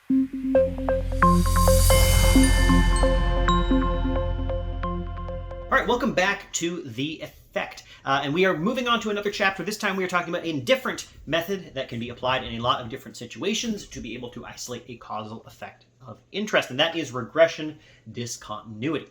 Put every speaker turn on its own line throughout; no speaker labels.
All right, welcome back to The Effect. And we are moving on to another chapter. This time we are talking about a different method that can be applied in a lot of different situations to be able to isolate a causal effect of interest, and that is regression discontinuity.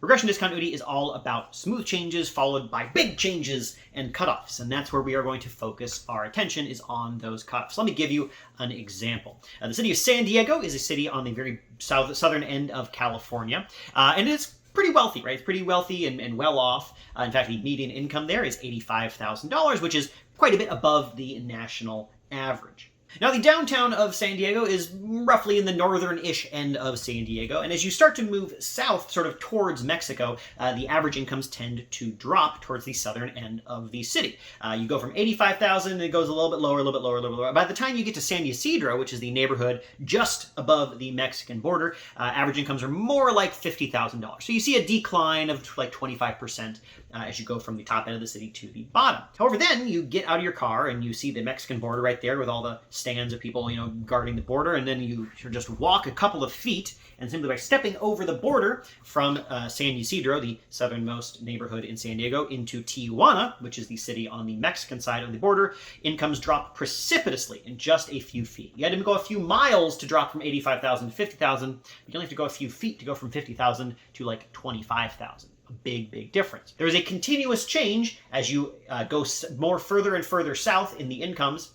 Regression discontinuity is all about smooth changes followed by big changes and cutoffs, and that's where we are going to focus our attention, is on those cutoffs. Let me give you an example. The city of San Diego is a city on the very southern end of California, and it's pretty wealthy, right? It's pretty wealthy and well off. In fact, the median income there is $85,000, which is quite a bit above the national average. Now, the downtown of San Diego is roughly in the northern-ish end of San Diego, and as you start to move south, sort of towards Mexico, the average incomes tend to drop towards the southern end of the city. You go from 85,000, and it goes a little bit lower, a little bit lower, a little bit lower. By the time you get to San Ysidro, which is the neighborhood just above the Mexican border, average incomes are more like $50,000. So you see a decline of like 25% as you go from the top end of the city to the bottom. However, then you get out of your car and you see the Mexican border right there with all the stands of people, guarding the border, and then you just walk a couple of feet, and simply by stepping over the border from San Ysidro, the southernmost neighborhood in San Diego, into Tijuana, which is the city on the Mexican side of the border, incomes drop precipitously in just a few feet. You had to go a few miles to drop from 85,000 to 50,000, but you only have to go a few feet to go from 50,000 to like 25,000. A big difference. There is a continuous change as you go more further and further south in the incomes.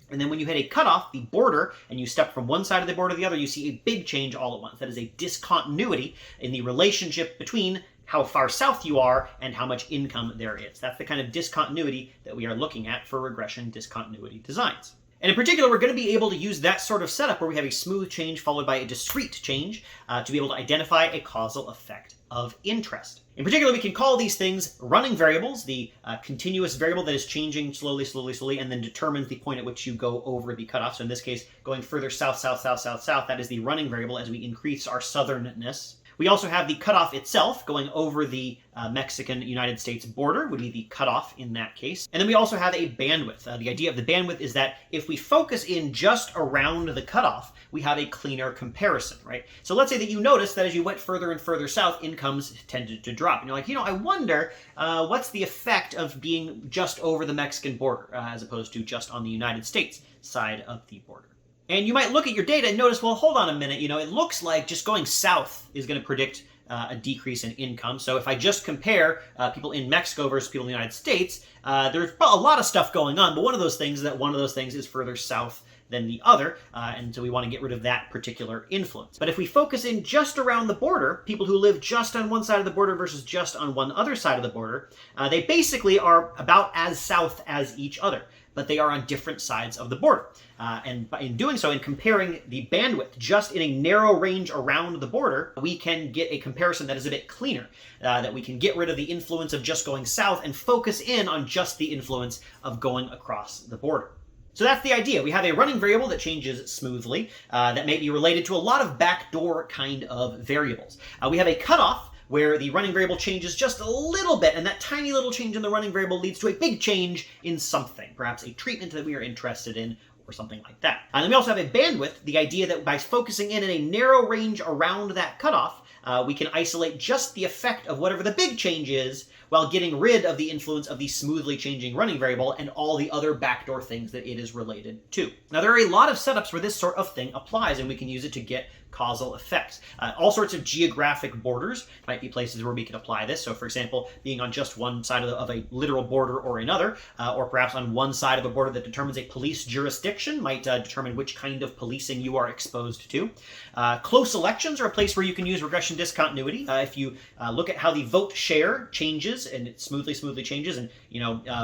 And then when you hit a cutoff, the border, and you step from one side of the border to the other, you see a big change all at once. That is a discontinuity in the relationship between how far south you are and how much income there is. That's the kind of discontinuity that we are looking at for regression discontinuity designs. And in particular, we're going to be able to use that sort of setup where we have a smooth change followed by a discrete change to be able to identify a causal effect of interest. In particular, we can call these things running variables, the continuous variable that is changing slowly, and then determines the point at which you go over the cutoff. So in this case, going further south, that is the running variable as we increase our southernness. We also have the cutoff itself going over the Mexican-United States border, would be the cutoff in that case. And then we also have a bandwidth. The idea of the bandwidth is that if we focus in just around the cutoff, we have a cleaner comparison, right? So let's say that you notice that as you went further and further south, incomes tended to drop. And you're like, I wonder what's the effect of being just over the Mexican border as opposed to just on the United States side of the border. And you might look at your data and notice, well, hold on a minute, it looks like just going south is going to predict a decrease in income. So if I just compare people in Mexico versus people in the United States, there's a lot of stuff going on, but one of those things is further south than the other, and so we want to get rid of that particular influence. But if we focus in just around the border, people who live just on one side of the border versus just on one other side of the border, they basically are about as south as each other, but they are on different sides of the border. And in doing so, in comparing the bandwidth just in a narrow range around the border, we can get a comparison that is a bit cleaner, that we can get rid of the influence of just going south and focus in on just the influence of going across the border. So that's the idea. We have a running variable that changes smoothly, that may be related to a lot of backdoor kind of variables. We have a cutoff where the running variable changes just a little bit, and that tiny little change in the running variable leads to a big change in something, perhaps a treatment that we are interested in, or something like that. And then we also have a bandwidth, the idea that by focusing in a narrow range around that cutoff, we can isolate just the effect of whatever the big change is, while getting rid of the influence of the smoothly changing running variable and all the other backdoor things that it is related to. Now, there are a lot of setups where this sort of thing applies, and we can use it to get causal effects. All sorts of geographic borders might be places where we can apply this. So, for example, being on just one side of a literal border or another, or perhaps on one side of a border that determines a police jurisdiction might determine which kind of policing you are exposed to. Close elections are a place where you can use regression discontinuity. If you look at how the vote share changes, and it smoothly changes, and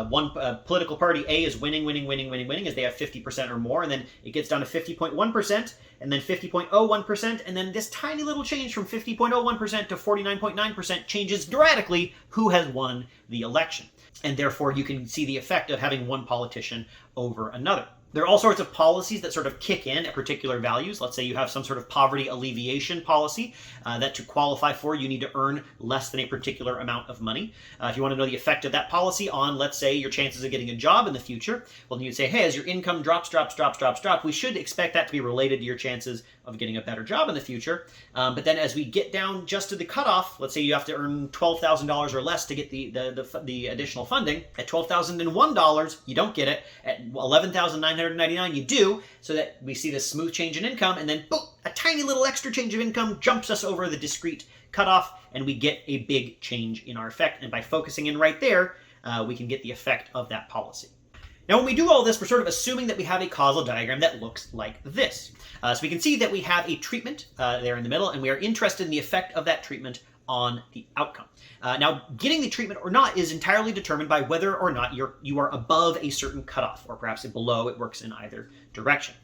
one political party A is winning as they have 50% or more, and then it gets down to 50.1%, and then 50.01%, and then this tiny little change from 50.01% to 49.9% changes dramatically who has won the election. And therefore, you can see the effect of having one politician over another. There are all sorts of policies that sort of kick in at particular values. Let's say you have some sort of poverty alleviation policy that to qualify for, you need to earn less than a particular amount of money. If you want to know the effect of that policy on, let's say, your chances of getting a job in the future, well, you'd say, hey, as your income drops, we should expect that to be related to your chances of getting a better job in the future. But then as we get down just to the cutoff, let's say you have to earn $12,000 or less to get the additional funding. At $12,001, you don't get it. At $11,999, you do, so that we see this smooth change in income, and then boom, a tiny little extra change of income jumps us over the discrete cutoff, and we get a big change in our effect. And by focusing in right there, we can get the effect of that policy. Now, when we do all this, we're sort of assuming that we have a causal diagram that looks like this. So we can see that we have a treatment there in the middle, and we are interested in the effect of that treatment on the outcome. Now, getting the treatment or not is entirely determined by whether or not you are above a certain cutoff, or perhaps below. It works in either direction.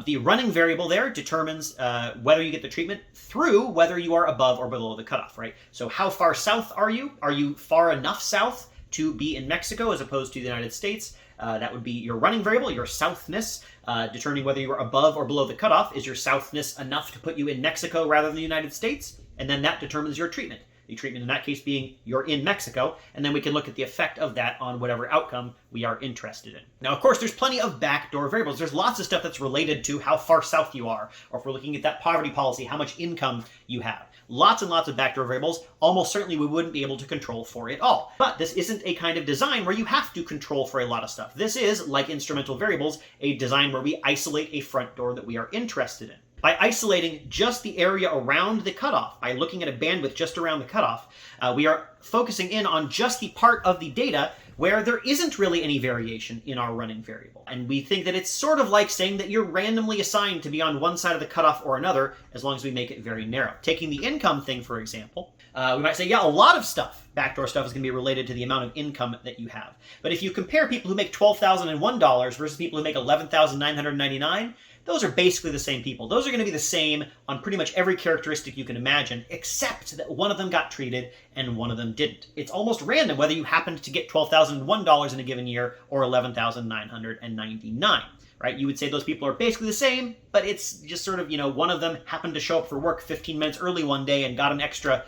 The running variable there determines whether you get the treatment through whether you are above or below the cutoff, right? So how far south are you? Are you far enough south to be in Mexico as opposed to the United States? That would be your running variable, your southness, determining whether you are above or below the cutoff. Is your southness enough to put you in Mexico rather than the United States? And then that determines your treatment. The treatment in that case being you're in Mexico, and then we can look at the effect of that on whatever outcome we are interested in. Now, of course, there's plenty of backdoor variables. There's lots of stuff that's related to how far south you are, or if we're looking at that poverty policy, how much income you have. Lots and lots of backdoor variables. Almost certainly we wouldn't be able to control for it all. But this isn't a kind of design where you have to control for a lot of stuff. This is, like instrumental variables, a design where we isolate a front door that we are interested in. By isolating just the area around the cutoff, by looking at a bandwidth just around the cutoff, we are focusing in on just the part of the data where there isn't really any variation in our running variable. And we think that it's sort of like saying that you're randomly assigned to be on one side of the cutoff or another, as long as we make it very narrow. Taking the income thing, for example, we might say, yeah, a lot of stuff, backdoor stuff, is going to be related to the amount of income that you have. But if you compare people who make $12,001 versus people who make $11,999, those are basically the same people. Those are going to be the same on pretty much every characteristic you can imagine, except that one of them got treated and one of them didn't. It's almost random whether you happened to get $12,001 in a given year or $11,999, right? You would say those people are basically the same, but it's just sort of, one of them happened to show up for work 15 minutes early one day and got an extra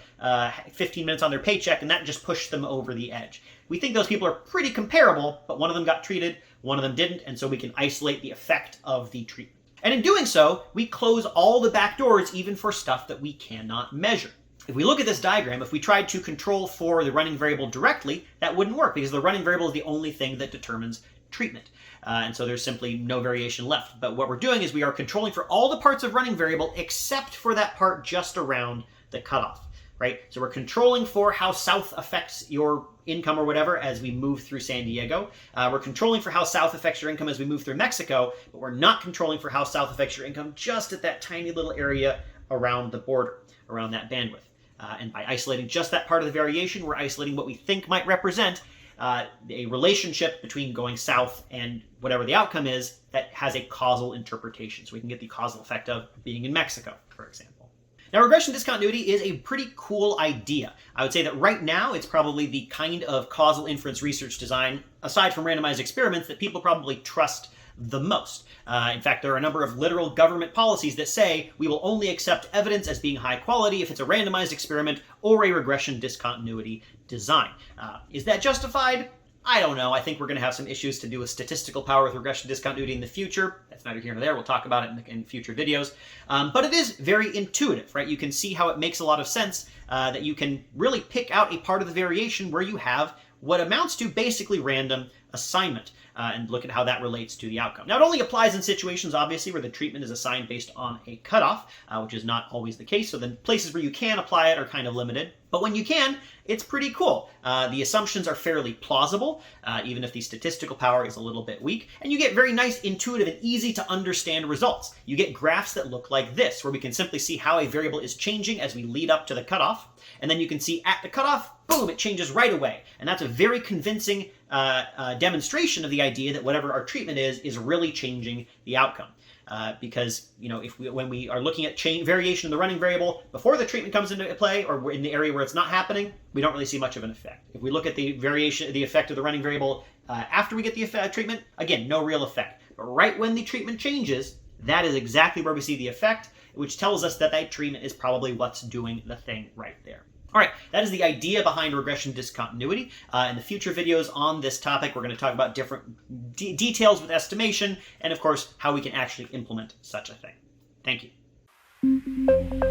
15 minutes on their paycheck, and that just pushed them over the edge. We think those people are pretty comparable, but one of them got treated, one of them didn't, and so we can isolate the effect of the treatment. And in doing so, we close all the back doors, even for stuff that we cannot measure. If we look at this diagram, if we tried to control for the running variable directly, that wouldn't work, because the running variable is the only thing that determines treatment. And so there's simply no variation left. But what we're doing is we are controlling for all the parts of running variable except for that part just around the cutoff, right? So we're controlling for how south affects your income or whatever as we move through San Diego. We're controlling for how south affects your income as we move through Mexico, but we're not controlling for how south affects your income just at that tiny little area around the border, around that bandwidth. And by isolating just that part of the variation, we're isolating what we think might represent a relationship between going south and whatever the outcome is that has a causal interpretation. So we can get the causal effect of being in Mexico, for example. Now, regression discontinuity is a pretty cool idea. I would say that right now it's probably the kind of causal inference research design, aside from randomized experiments, that people probably trust the most. In fact, there are a number of literal government policies that say we will only accept evidence as being high quality if it's a randomized experiment or a regression discontinuity design. Is that justified? I don't know. I think we're going to have some issues to do with statistical power with regression discontinuity in the future. That's neither here nor there. We'll talk about it in future videos. But it is very intuitive, right? You can see how it makes a lot of sense that you can really pick out a part of the variation where you have what amounts to basically random assignment. And look at how that relates to the outcome. Now, it only applies in situations, obviously, where the treatment is assigned based on a cutoff, which is not always the case. So the places where you can apply it are kind of limited. But when you can, it's pretty cool. The assumptions are fairly plausible, even if the statistical power is a little bit weak. And you get very nice, intuitive, and easy to understand results. You get graphs that look like this, where we can simply see how a variable is changing as we lead up to the cutoff. And then you can see at the cutoff, boom, it changes right away. And that's a very convincing demonstration of the idea that whatever our treatment is really changing the outcome. Because, when we are looking at variation in the running variable before the treatment comes into play, or in the area where it's not happening, we don't really see much of an effect. If we look at the effect of the running variable after we get the treatment, again, no real effect. but right when the treatment changes, that is exactly where we see the effect, which tells us that that treatment is probably what's doing the thing right there. All right, that is the idea behind regression discontinuity. In the future videos on this topic, we're going to talk about different details with estimation and, of course, how we can actually implement such a thing. Thank you.